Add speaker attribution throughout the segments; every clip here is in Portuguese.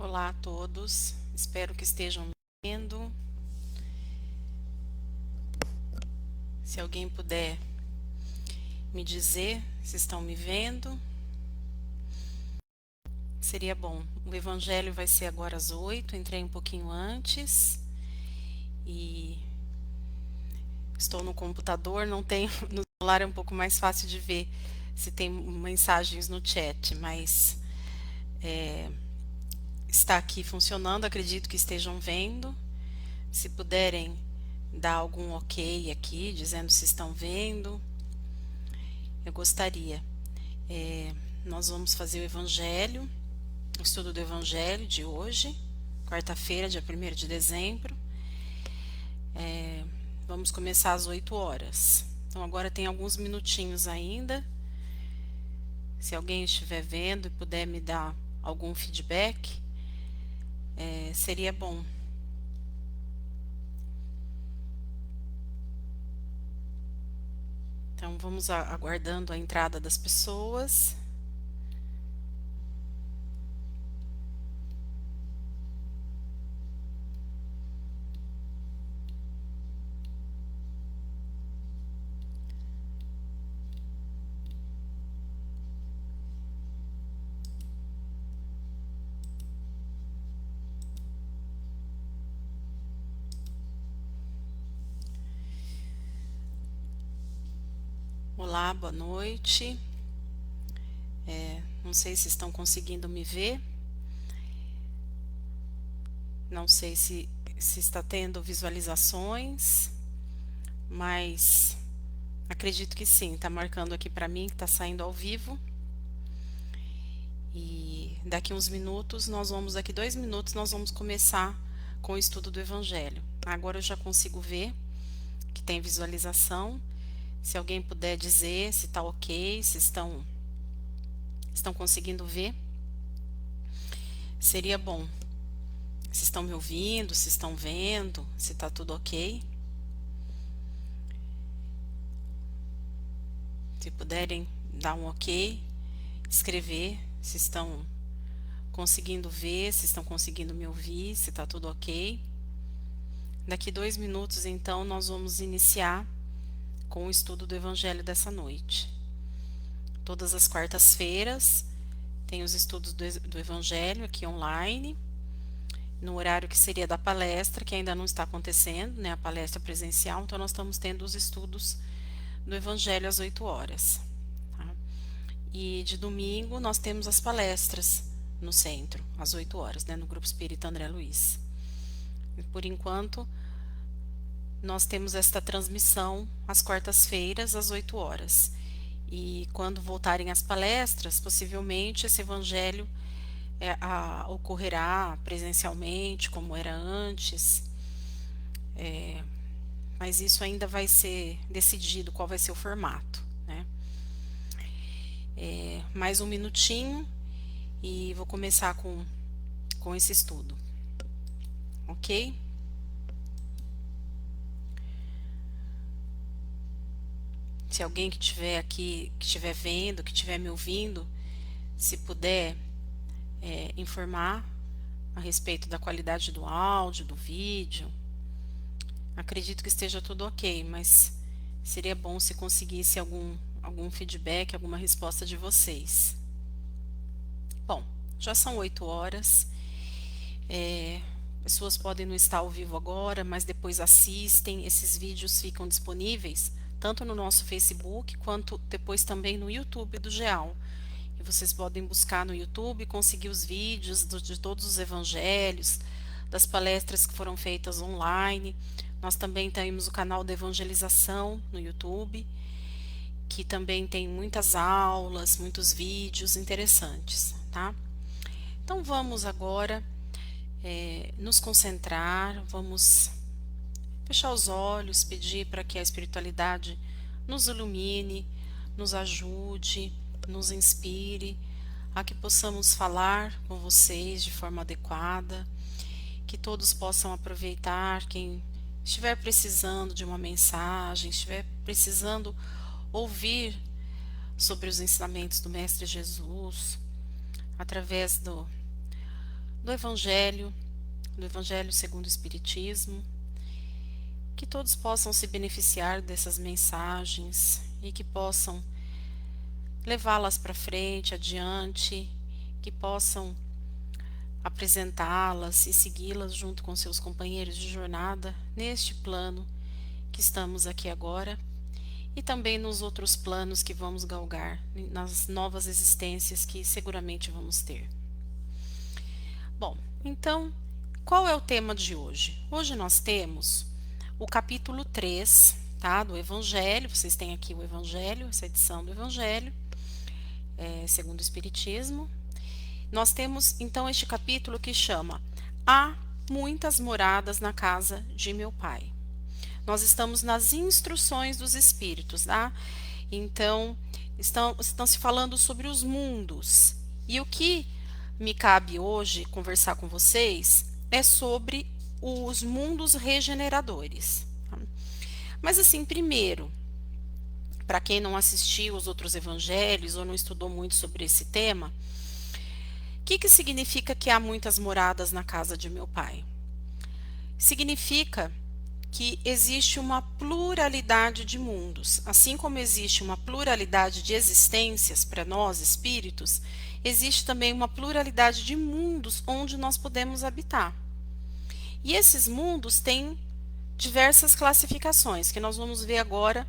Speaker 1: Olá a todos, espero que estejam me vendo. Se alguém puder me dizer se estão me vendo, seria bom. O evangelho vai ser agora às 8, entrei um pouquinho antes e estou no computador, não tenho, no celular é um pouco mais fácil de ver se tem mensagens no chat, mas está aqui funcionando, acredito que estejam vendo. Se puderem dar algum ok aqui, dizendo se estão vendo, eu gostaria. É, Nós vamos fazer o Evangelho, o estudo do Evangelho de hoje, quarta-feira, dia 1º de dezembro. Vamos começar às 8 horas. Então agora tem alguns minutinhos ainda. Se alguém estiver vendo e puder me dar algum feedback, seria bom. Então vamos aguardando a entrada das pessoas. Olá, boa noite. Não sei se estão conseguindo me ver. Não sei se está tendo visualizações, mas acredito que sim. Está marcando aqui para mim que está saindo ao vivo. E daqui uns minutos, daqui 2 minutos, nós vamos começar com o estudo do Evangelho. Agora eu já consigo ver que tem visualização. Se alguém puder dizer se está ok, se estão conseguindo ver, seria bom. Se estão me ouvindo, se estão vendo, se está tudo ok. Se puderem dar um ok, escrever se estão conseguindo ver, se estão conseguindo me ouvir, se está tudo ok. Daqui 2 minutos, então, nós vamos iniciar com o estudo do Evangelho dessa noite. Todas as quartas-feiras tem os estudos do Evangelho aqui online, no horário que seria da palestra, que ainda não está acontecendo, né, a palestra presencial, então nós estamos tendo os estudos do Evangelho às 8 horas. Tá? E de domingo nós temos as palestras no centro, às 8 horas, né, no Grupo Espírita André Luiz. E por enquanto, nós temos esta transmissão às quartas-feiras, às 8 horas. E quando voltarem as palestras, possivelmente esse evangelho ocorrerá presencialmente, como era antes. Mas isso ainda vai ser decidido, qual vai ser o formato, né? Mais um minutinho e vou começar com esse estudo, ok? Se alguém que estiver aqui, que estiver vendo, que estiver me ouvindo, se puder informar a respeito da qualidade do áudio, do vídeo. Acredito que esteja tudo ok, mas seria bom se conseguisse algum feedback, alguma resposta de vocês. Bom, já são 8 horas. Pessoas podem não estar ao vivo agora, mas depois assistem. Esses vídeos ficam disponíveis tanto no nosso Facebook quanto depois também no YouTube do GEAL. E vocês podem buscar no YouTube, conseguir os vídeos de todos os evangelhos, das palestras que foram feitas online. Nós também temos o canal de evangelização no YouTube, que também tem muitas aulas, muitos vídeos interessantes, tá? Então vamos agora nos concentrar, vamos fechar os olhos, pedir para que a espiritualidade nos ilumine, nos ajude, nos inspire, a que possamos falar com vocês de forma adequada, que todos possam aproveitar, quem estiver precisando de uma mensagem, estiver precisando ouvir sobre os ensinamentos do Mestre Jesus, através do Evangelho segundo o Espiritismo, que todos possam se beneficiar dessas mensagens e que possam levá-las para frente, adiante, que possam apresentá-las e segui-las junto com seus companheiros de jornada neste plano que estamos aqui agora e também nos outros planos que vamos galgar, nas novas existências que seguramente vamos ter. Bom, então, qual é o tema de hoje? Hoje nós temos o capítulo 3, tá, do Evangelho. Vocês têm aqui o Evangelho, essa edição do Evangelho, segundo o Espiritismo. Nós temos, então, este capítulo que chama Há muitas moradas na casa de meu Pai. Nós estamos nas instruções dos Espíritos, tá? Então, estão se falando sobre os mundos. E o que me cabe hoje conversar com vocês é sobre os mundos regeneradores. Tá? Mas assim, primeiro, para quem não assistiu os outros evangelhos ou não estudou muito sobre esse tema, o que significa que há muitas moradas na casa de meu Pai? Significa que existe uma pluralidade de mundos. Assim como existe uma pluralidade de existências para nós, espíritos, existe também uma pluralidade de mundos onde nós podemos habitar. E esses mundos têm diversas classificações, que nós vamos ver agora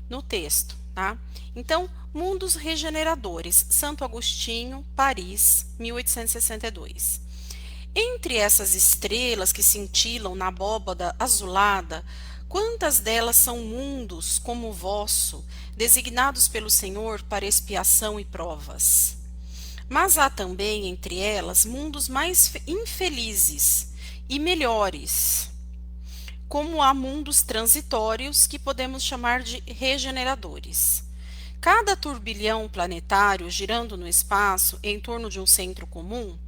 Speaker 1: no texto, tá? Então, mundos regeneradores, Santo Agostinho, Paris, 1862. Entre essas estrelas que cintilam na abóbada azulada, quantas delas são mundos como o vosso, designados pelo Senhor para expiação e provas? Mas há também entre elas mundos mais infelizes e melhores, como há mundos transitórios que podemos chamar de regeneradores. Cada turbilhão planetário girando no espaço em torno de um centro comum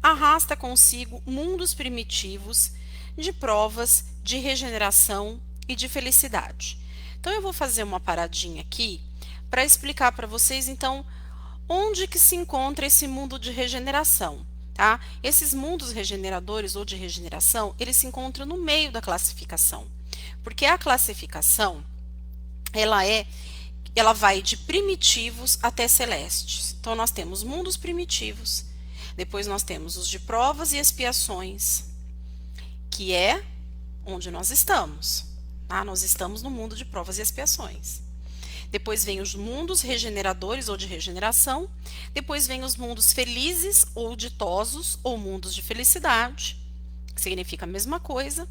Speaker 1: arrasta consigo mundos primitivos de provas de regeneração e de felicidade. Então eu vou fazer uma paradinha aqui para explicar para vocês então onde que se encontra esse mundo de regeneração, tá? Esses mundos regeneradores ou de regeneração, eles se encontram no meio da classificação, porque a classificação ela vai de primitivos até celestes. Então nós temos mundos primitivos. Depois nós temos os de provas e expiações, que é onde nós estamos. Tá? Nós estamos no mundo de provas e expiações. Depois vem os mundos regeneradores ou de regeneração. Depois vem os mundos felizes ou ditosos ou mundos de felicidade, que significa a mesma coisa.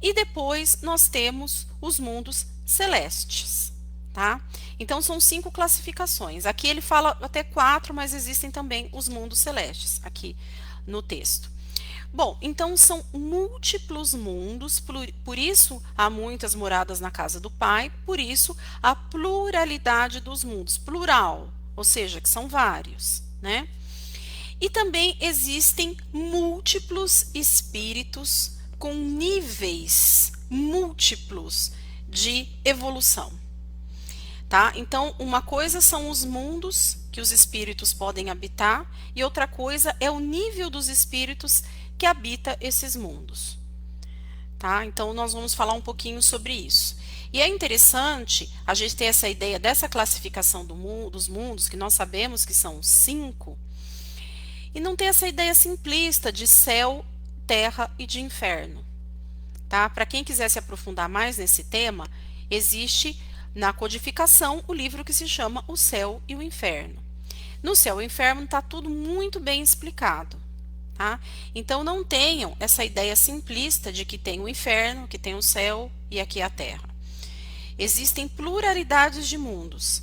Speaker 1: E depois nós temos os mundos celestes. Tá? Então são 5 classificações. Aqui ele fala até 4, mas existem também os mundos celestes aqui no texto. Bom, então são múltiplos mundos, por isso há muitas moradas na casa do Pai, por isso a pluralidade dos mundos, plural, ou seja, que são vários, né? E também existem múltiplos espíritos com níveis múltiplos de evolução. Tá? Então, uma coisa são os mundos que os espíritos podem habitar e outra coisa é o nível dos espíritos que habita esses mundos. Tá? Então, nós vamos falar um pouquinho sobre isso. E é interessante a gente ter essa ideia dessa classificação dos mundos, que nós sabemos que são 5, e não ter essa ideia simplista de céu, terra e de inferno. Tá? Para quem quiser se aprofundar mais nesse tema, existe na codificação o livro que se chama O Céu e o Inferno. No Céu e Inferno está tudo muito bem explicado. Tá? Então não tenham essa ideia simplista de que tem o inferno, que tem o céu e aqui a terra. Existem pluralidades de mundos,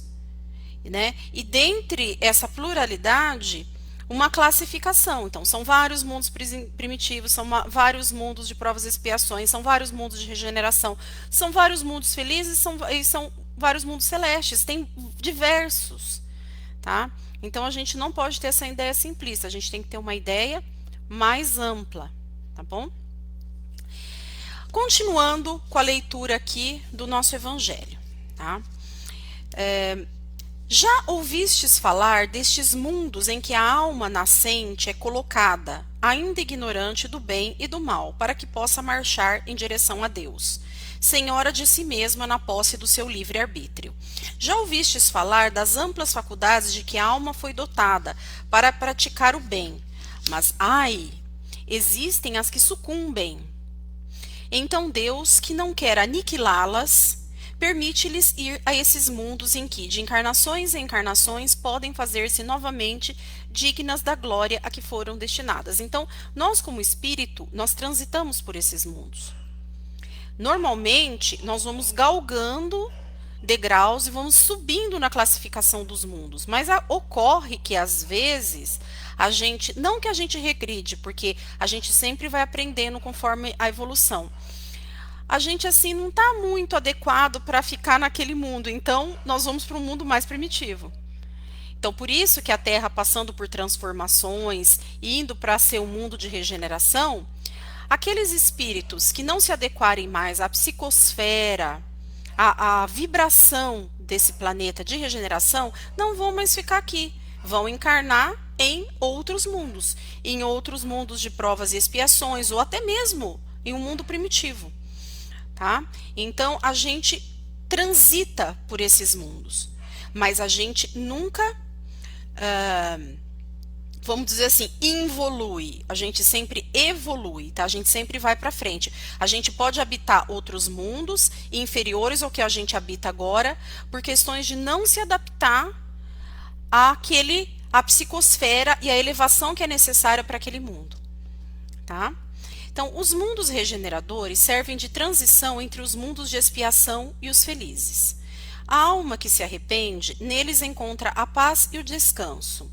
Speaker 1: né? E dentre essa pluralidade, uma classificação. Então são vários mundos primitivos, são vários mundos de provas e expiações, são vários mundos de regeneração, são vários mundos felizes e são vários mundos celestes, tem diversos. Tá? Então a gente não pode ter essa ideia simplista, a gente tem que ter uma ideia mais ampla, tá bom? Continuando com a leitura aqui do nosso evangelho, tá? Já ouvistes falar destes mundos em que a alma nascente é colocada ainda ignorante do bem e do mal, para que possa marchar em direção a Deus, senhora de si mesma na posse do seu livre-arbítrio. Já ouvistes falar das amplas faculdades de que a alma foi dotada para praticar o bem, mas, ai, existem as que sucumbem. Então Deus, que não quer aniquilá-las, permite-lhes ir a esses mundos em que, de encarnações em encarnações, podem fazer-se novamente dignas da glória a que foram destinadas. Então, nós como espírito, nós transitamos por esses mundos. Normalmente, nós vamos galgando degraus e vamos subindo na classificação dos mundos, mas ocorre que às vezes a gente, não que a gente regride, porque a gente sempre vai aprendendo conforme a evolução. A gente assim não está muito adequado para ficar naquele mundo, então nós vamos para um mundo mais primitivo. Então, por isso que a Terra, passando por transformações, indo para ser um mundo de regeneração, aqueles espíritos que não se adequarem mais à psicosfera, à vibração desse planeta de regeneração, não vão mais ficar aqui, vão encarnar em outros mundos de provas e expiações, ou até mesmo em um mundo primitivo. Tá? Então, a gente transita por esses mundos, mas a gente nunca, vamos dizer assim, involui, a gente sempre evolui, tá? A gente sempre vai para frente. A gente pode habitar outros mundos inferiores ao que a gente habita agora, por questões de não se adaptar à psicosfera e à elevação que é necessária para aquele mundo, tá? Então, os mundos regeneradores servem de transição entre os mundos de expiação e os felizes. A alma que se arrepende, neles encontra a paz e o descanso,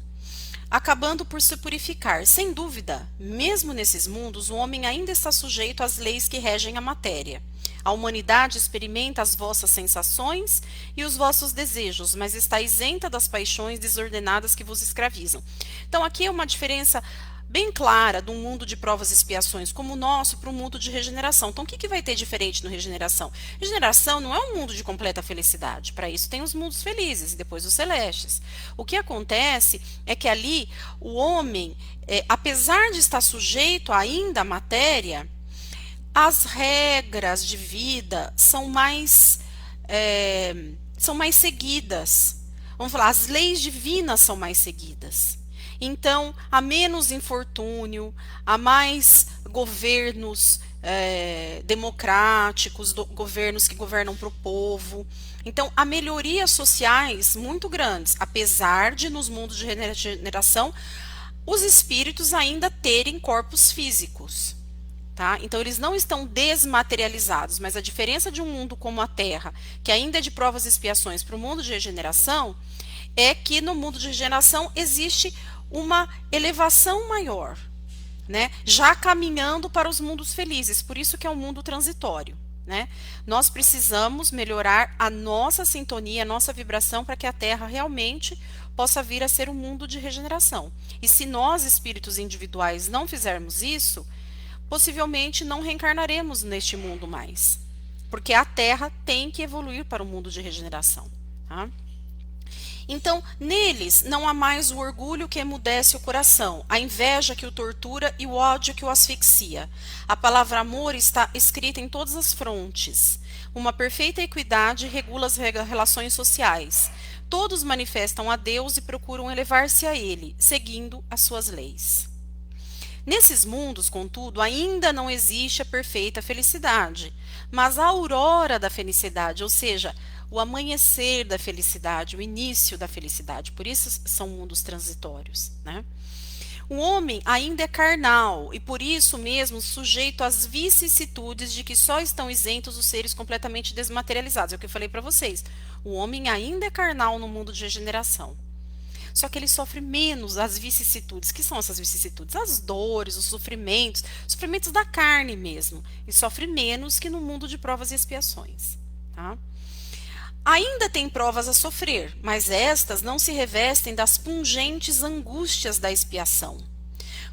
Speaker 1: acabando por se purificar. Sem dúvida, mesmo nesses mundos, o homem ainda está sujeito às leis que regem a matéria. A humanidade experimenta as vossas sensações e os vossos desejos, mas está isenta das paixões desordenadas que vos escravizam. Então, aqui é uma diferença bem clara de um mundo de provas e expiações como o nosso para um mundo de regeneração. Então, o que vai ter diferente no regeneração? Regeneração não é um mundo de completa felicidade. Para isso tem os mundos felizes e depois os celestes. O que acontece é que ali o homem, apesar de estar sujeito ainda à matéria, as regras de vida são mais seguidas. Vamos falar, as leis divinas são mais seguidas. Então, há menos infortúnio, há mais governos democráticos, governos que governam para o povo. Então, há melhorias sociais muito grandes, apesar de nos mundos de regeneração os espíritos ainda terem corpos físicos. Tá? Então, eles não estão desmaterializados, mas a diferença de um mundo como a Terra, que ainda é de provas e expiações, para o mundo de regeneração, é que no mundo de regeneração existe uma elevação maior, né? Já caminhando para os mundos felizes, por isso que é um mundo transitório, né? Nós precisamos melhorar a nossa sintonia, a nossa vibração, para que a Terra realmente possa vir a ser um mundo de regeneração. E se nós, espíritos individuais, não fizermos isso, possivelmente não reencarnaremos neste mundo mais, porque a Terra tem que evoluir para o mundo de regeneração, tá? Então, neles não há mais o orgulho que emudece o coração, a inveja que o tortura e o ódio que o asfixia. A palavra amor está escrita em todas as frontes. Uma perfeita equidade regula as relações sociais. Todos manifestam a Deus e procuram elevar-se a Ele, seguindo as suas leis. Nesses mundos, contudo, ainda não existe a perfeita felicidade, mas a aurora da felicidade, ou seja, o amanhecer da felicidade, o início da felicidade. Por isso são mundos transitórios, né? O homem ainda é carnal e por isso mesmo sujeito às vicissitudes de que só estão isentos os seres completamente desmaterializados. É o que eu falei para vocês. O homem ainda é carnal no mundo de regeneração. Só que ele sofre menos as vicissitudes. Que são essas vicissitudes? As dores, os sofrimentos da carne mesmo. E sofre menos que no mundo de provas e expiações, tá? Ainda tem provas a sofrer, mas estas não se revestem das pungentes angústias da expiação.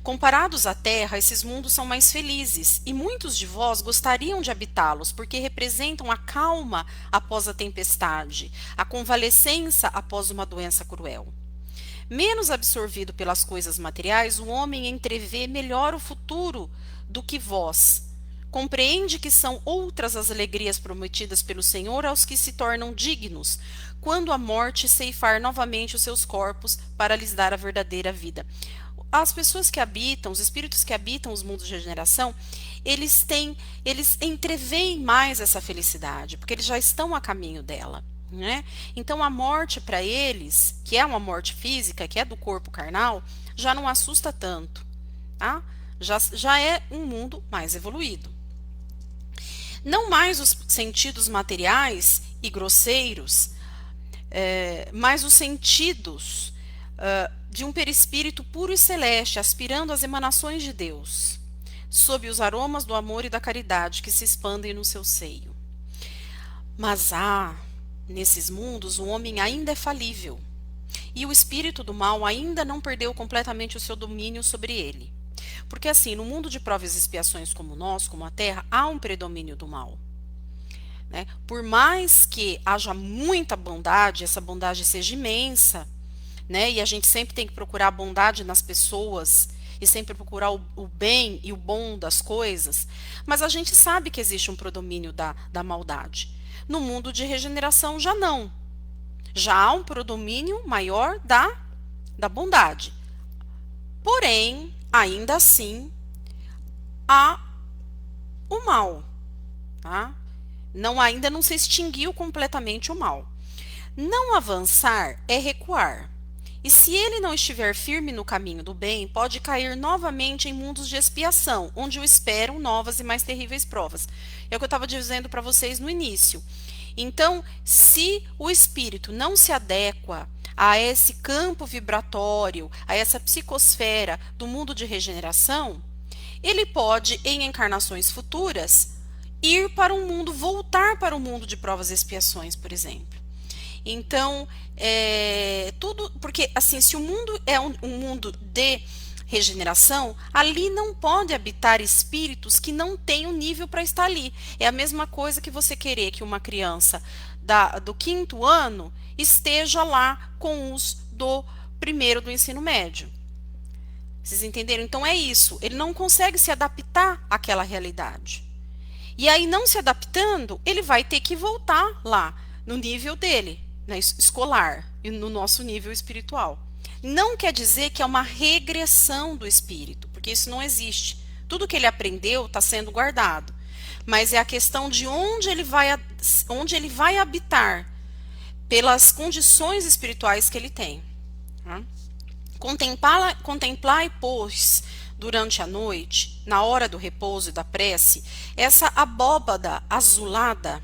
Speaker 1: Comparados à Terra, esses mundos são mais felizes, e muitos de vós gostariam de habitá-los, porque representam a calma após a tempestade, a convalescença após uma doença cruel. Menos absorvido pelas coisas materiais, o homem entrevê melhor o futuro do que vós. Compreende que são outras as alegrias prometidas pelo Senhor aos que se tornam dignos, quando a morte ceifar novamente os seus corpos para lhes dar a verdadeira vida. As pessoas que habitam, os espíritos que habitam os mundos de regeneração, eles entreveem mais essa felicidade, porque eles já estão a caminho dela, né? Então a morte para eles, que é uma morte física, que é do corpo carnal, já não assusta tanto, tá? Já é um mundo mais evoluído. Não mais os sentidos materiais e grosseiros, mas os sentidos de um perispírito puro e celeste, aspirando às emanações de Deus, sob os aromas do amor e da caridade que se expandem no seu seio. Mas nesses mundos, o homem ainda é falível, e o espírito do mal ainda não perdeu completamente o seu domínio sobre ele. Porque assim, no mundo de provas e expiações como o nosso, como a Terra, há um predomínio do mal, né? Por mais que haja muita bondade, essa bondade seja imensa, né? E a gente sempre tem que procurar a bondade nas pessoas e sempre procurar o bem e o bom das coisas, mas a gente sabe que existe um predomínio da maldade. No mundo de regeneração já não. Já há um predomínio maior da bondade. Porém, ainda assim, há o mal, tá? Ainda não se extinguiu completamente o mal. Não avançar é recuar. E se ele não estiver firme no caminho do bem, pode cair novamente em mundos de expiação, onde o esperam novas e mais terríveis provas. É o que eu estava dizendo para vocês no início. Então, se o espírito não se adequa a esse campo vibratório, a essa psicosfera do mundo de regeneração, ele pode, em encarnações futuras, voltar para o mundo de provas e expiações, por exemplo. Então, tudo, porque assim, se o mundo é um mundo de regeneração, ali não pode habitar espíritos que não têm o nível para estar ali. É a mesma coisa que você querer que uma criança do 5º ano esteja lá com os do 1º do ensino médio. Vocês entenderam? Então é isso. Ele não consegue se adaptar àquela realidade. E aí, não se adaptando, ele vai ter que voltar lá no nível dele, né, escolar, e no nosso nível espiritual. Não quer dizer que é uma regressão do espírito, porque isso não existe. Tudo que ele aprendeu está sendo guardado. Mas é a questão de onde ele vai habitar, pelas condições espirituais que ele tem. Tá? Contemplai, pois, durante a noite, na hora do repouso e da prece, essa abóbada azulada,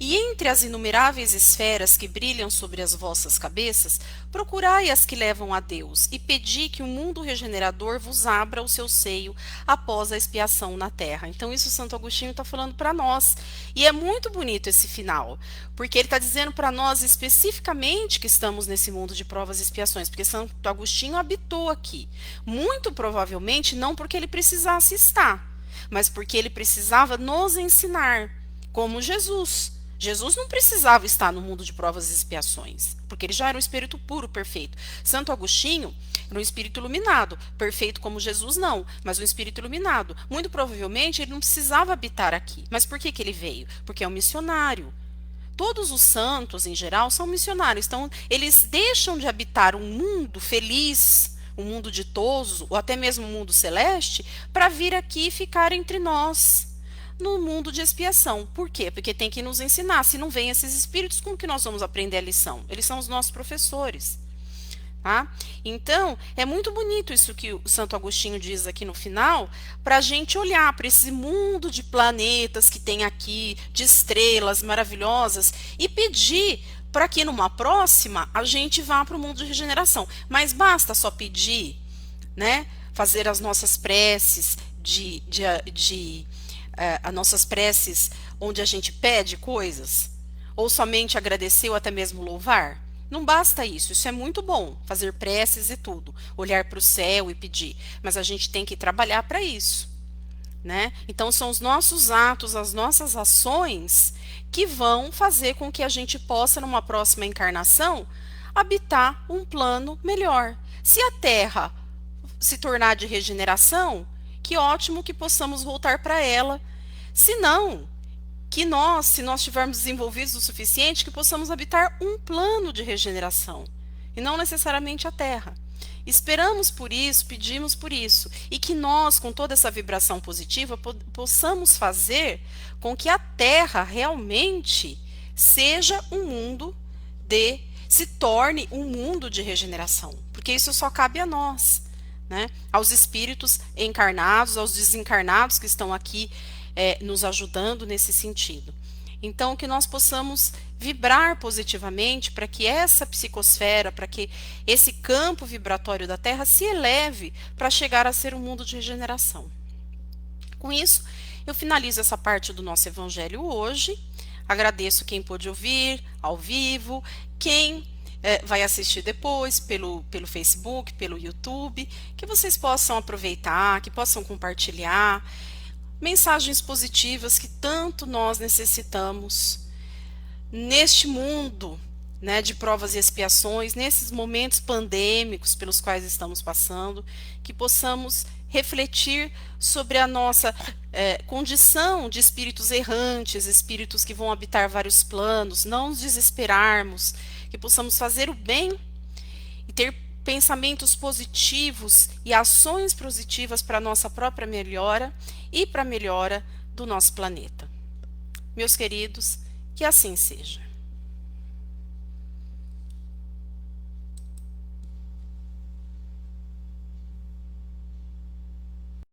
Speaker 1: e entre as inumeráveis esferas que brilham sobre as vossas cabeças, procurai as que levam a Deus, e pedi que o mundo regenerador vos abra o seu seio após a expiação na terra. Então isso Santo Agostinho está falando para nós. E é muito bonito esse final, porque ele está dizendo para nós especificamente que estamos nesse mundo de provas e expiações, porque Santo Agostinho habitou aqui. Muito provavelmente não porque ele precisasse estar, mas porque ele precisava nos ensinar, como Jesus. Jesus não precisava estar no mundo de provas e expiações, porque ele já era um espírito puro, perfeito. Santo Agostinho era um espírito iluminado, perfeito como Jesus não, mas um espírito iluminado. Muito provavelmente ele não precisava habitar aqui. Mas por que ele veio? Porque é um missionário. Todos os santos, em geral, são missionários. Então, eles deixam de habitar um mundo feliz, um mundo ditoso, ou até mesmo um mundo celeste, para vir aqui e ficar entre nós, no mundo de expiação. Por quê? Porque tem que nos ensinar. Se não vem esses espíritos, como que nós vamos aprender a lição? Eles são os nossos professores. Tá? Então, é muito bonito isso que o Santo Agostinho diz aqui no final, para a gente olhar para esse mundo de planetas que tem aqui, de estrelas maravilhosas, e pedir para que numa próxima a gente vá para o mundo de regeneração. Mas basta só pedir, né? Fazer as nossas preces as nossas preces onde a gente pede coisas, ou somente agradecer ou até mesmo louvar. Não basta isso, isso é muito bom, fazer preces e tudo, olhar para o céu e pedir, mas a gente tem que trabalhar para isso, né? Então são os nossos atos, as nossas ações que vão fazer com que a gente possa, numa próxima encarnação, habitar um plano melhor. Se a Terra se tornar de regeneração, que ótimo que possamos voltar para ela. Se não, que nós, se nós estivermos desenvolvidos o suficiente, que possamos habitar um plano de regeneração, e não necessariamente a Terra. Esperamos por isso, pedimos por isso, e que nós, com toda essa vibração positiva, possamos fazer com que a Terra realmente seja um mundo se torne um mundo de regeneração, porque isso só cabe a nós, né? Aos espíritos encarnados, aos desencarnados que estão aqui nos ajudando nesse sentido. Então, que nós possamos vibrar positivamente para que essa psicosfera, para que esse campo vibratório da Terra se eleve para chegar a ser um mundo de regeneração. Com isso, eu finalizo essa parte do nosso evangelho hoje. Agradeço quem pôde ouvir ao vivo, quem vai assistir depois pelo Facebook, pelo YouTube, que vocês possam aproveitar, que possam compartilhar mensagens positivas que tanto nós necessitamos neste mundo, né, de provas e expiações, nesses momentos pandêmicos pelos quais estamos passando, que possamos refletir sobre a nossa condição de espíritos errantes, espíritos que vão habitar vários planos, não nos desesperarmos, que possamos fazer o bem e ter pensamentos positivos e ações positivas para a nossa própria melhora e para a melhora do nosso planeta. Meus queridos, que assim seja.